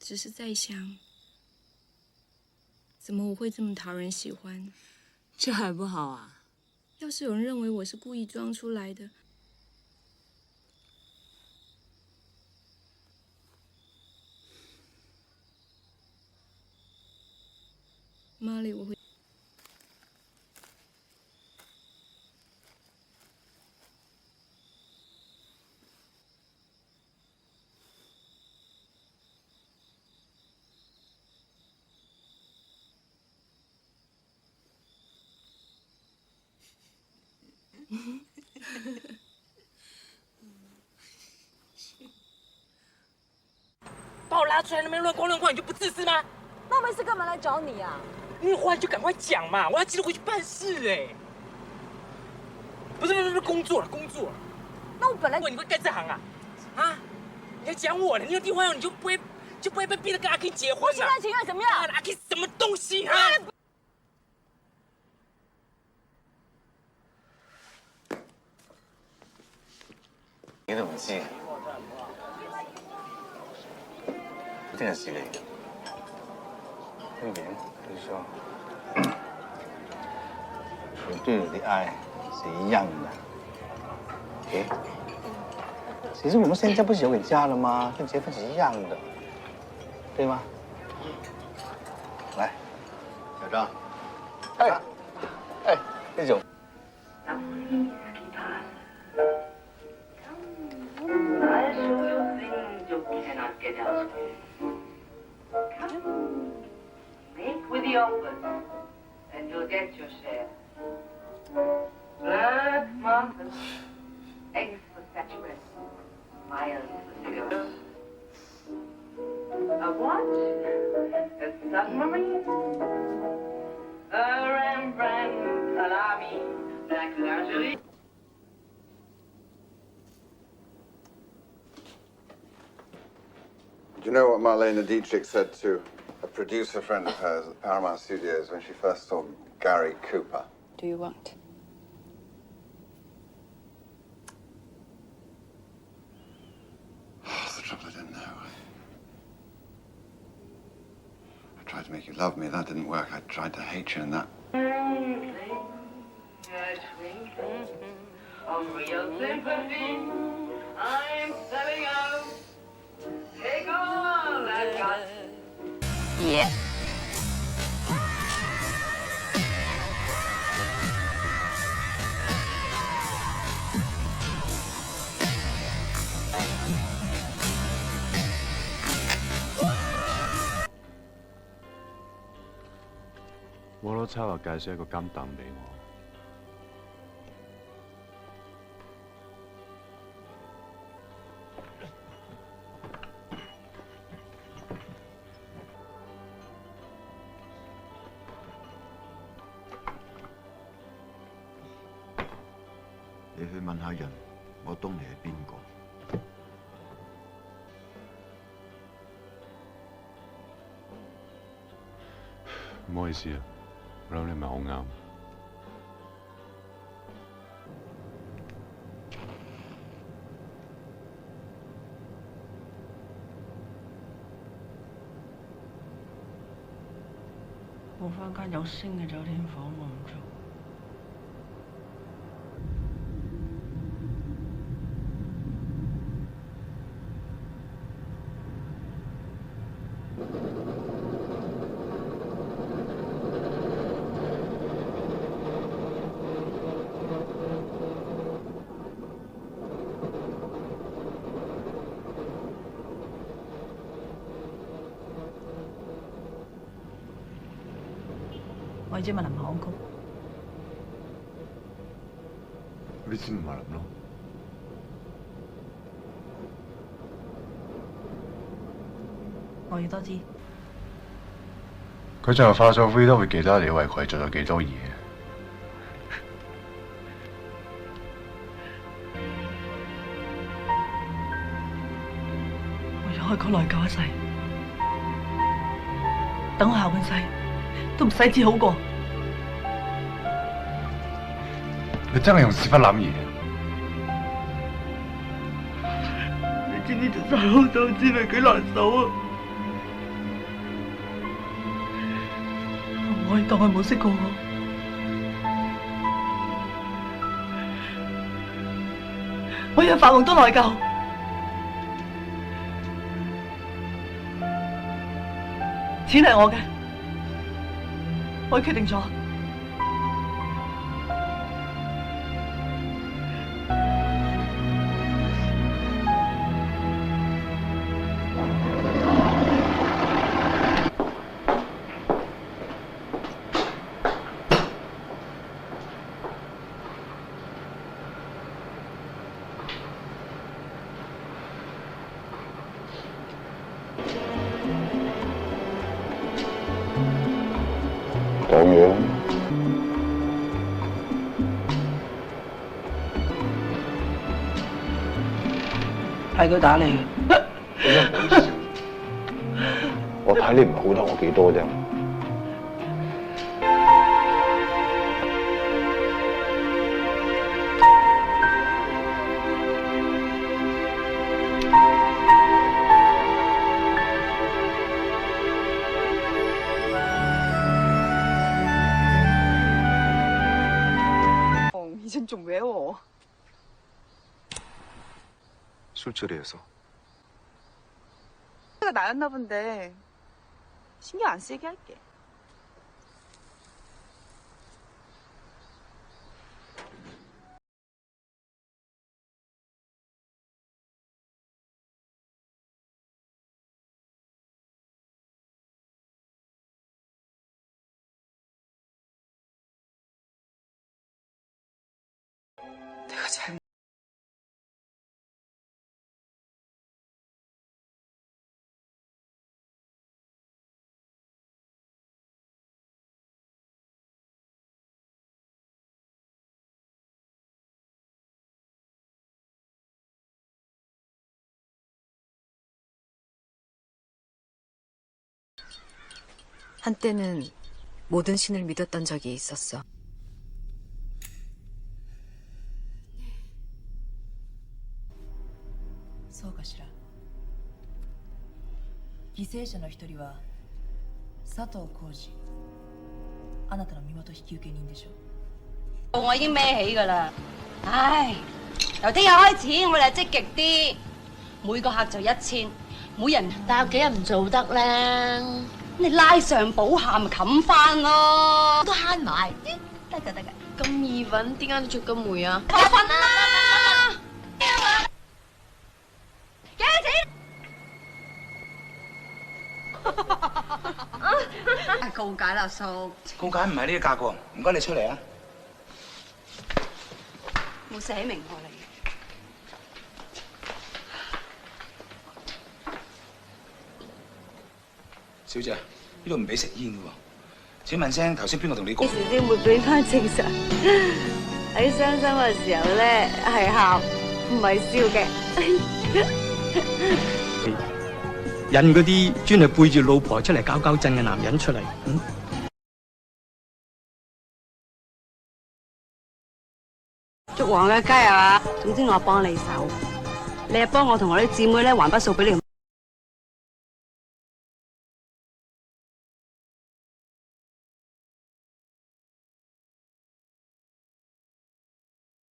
只是在想，怎么我会这么讨人喜欢？这还不好啊？要是有人认为我是故意装出来的，玛丽，我会。把我拉出来那边乱逛，你就不自私吗？那我没事干嘛来找你啊？你有话你就赶快讲嘛，我要急着回去办事哎。不是，工作了。那我本来你会干这行啊？啊？你还讲我呢？你有订婚后你就不会被逼着跟阿 K 结婚了？我心甘情愿怎么样？阿 K 什么东西啊？你都唔知，一定係事嚟嘅。那邊佢說，我對你的愛是一樣的。誒，其實我們現在不是有個家了嗎？跟結婚是一樣的，對嗎？來，小張，這種。With the offers, and you'll get your share. Black markers, eggs for statuettes, miles for cigarettes. A watch, a submarine, a Rembrandt salami, black lingerie. Do you know what Marlene Dietrich said to a producer friend of hers at Paramount Studios when she first saw Gary Cooper? Do you want? Oh, the trouble I didn't know. I tried to make you love me. That didn't work. I tried to hate you, and that. On real sympathy, I'm selling out. Take all I've got. Yeah. 我攞策劃介紹一個金凳俾我。你去問下人，我當你係邊個？唔好意思啊，我諗你唔係好啱。冇返間有星嘅酒店房，我唔做。我要知問林海安曲。你知唔係林咯？我要多知。佢就化咗灰都會記得你為佢做咗幾多嘢。我要開個內疚一世，等我下半世都唔使知好過。你真係用屎忽諗嘢。你知唔知做細佬手指咪幾難受啊？可以當佢冇識過我。我日發夢都內疚。錢係我嘅，我決定咗。講嘢。係佢打你嘅。點解唔好笑？我睇你唔係好得我幾多啫。이젠 좀 외워. 술자리에서. 내가 나였나 본데 신경 안 쓰게 할게. 내가 잘못. 한때는 모든 신을 믿었던 적이 있었어.そうかしら。犠牲者の一人は佐藤浩二。あなたの身元引受人でしょ。我已經孭起㗎啦。唉，由聽日開始我哋積極啲，每個客就1000，每人但有幾日唔做得咧？你拉上補下咪冚翻咯，都慳埋。得㗎得㗎。咁易揾，點解你着咁霉啊？我瞓啦。幾多錢？告解啦，叔。告解唔係呢個價喎，唔該你出嚟啊！冇寫明過你。小姐，呢度唔俾食煙嘅喎。請問聲，頭先邊個同你講？幾時先會變翻正常？喺傷心嘅時候咧，係喊，唔係笑嘅。引嗰啲專係背住老婆出嚟搞震嘅男人出嚟。捉黃嘅雞係嘛？總之我幫你手，你又幫我同我啲姊妹咧還筆數俾你。